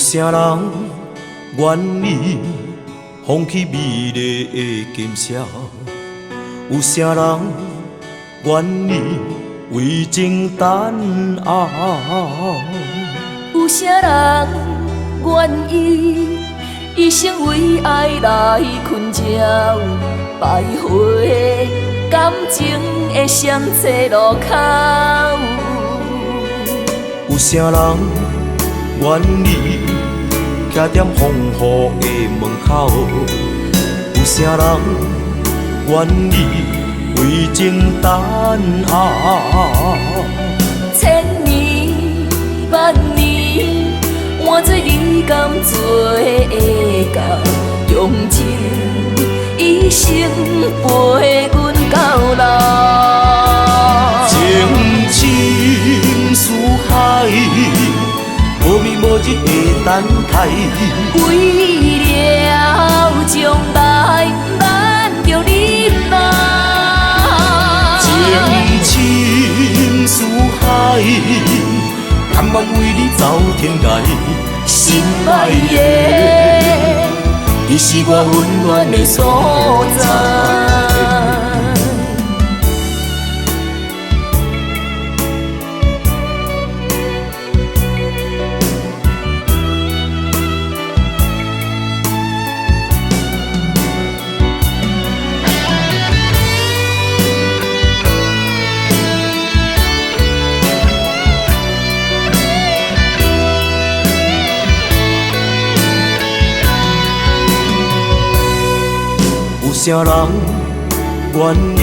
啥人愿意放弃美丽的金色？有啥人愿意为情担熬？有啥人愿意一生为爱来困扰？败坏感情的相册路口。有啥人愿意徛在风雨的门口？有啥人愿意为情担熬？千年万年，换做你甘做会到？用情一生陪阮到老。情深似海，无眠无日的等待。为了将来挽着你嘛。情深似海，甘愿为你走天涯。心爱的，你是我温暖的所在。有啥人愿意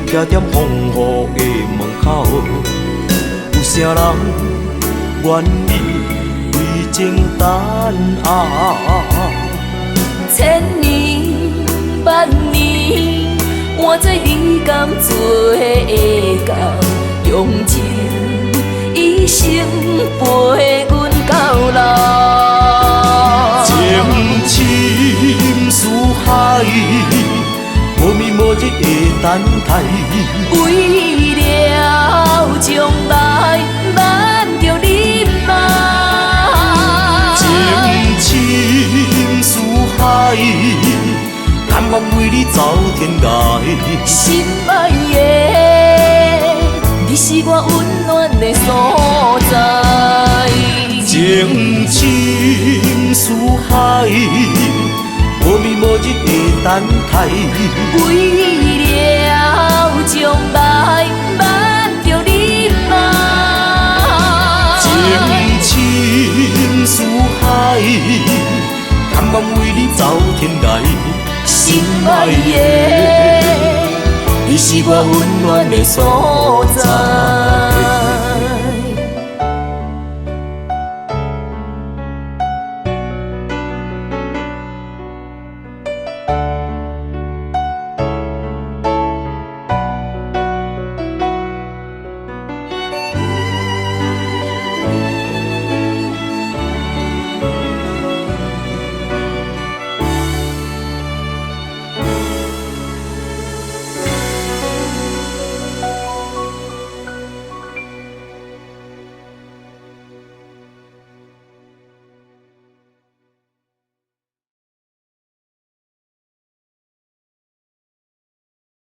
徛在风雨的门口？有啥人愿意为情担熬？千年万年，换做你甘做会到？用情一生陪阮到老。情深似海，无眠无日的等待。为了将来挽着你嘛。情深似海，甘愿为你走天涯。心爱的，你是我温暖的所在。情深似海，无眠无日的等待。为了将来挽着你嘛。情深似海，甘愿为你走天涯。心爱的，你是我温暖的所在。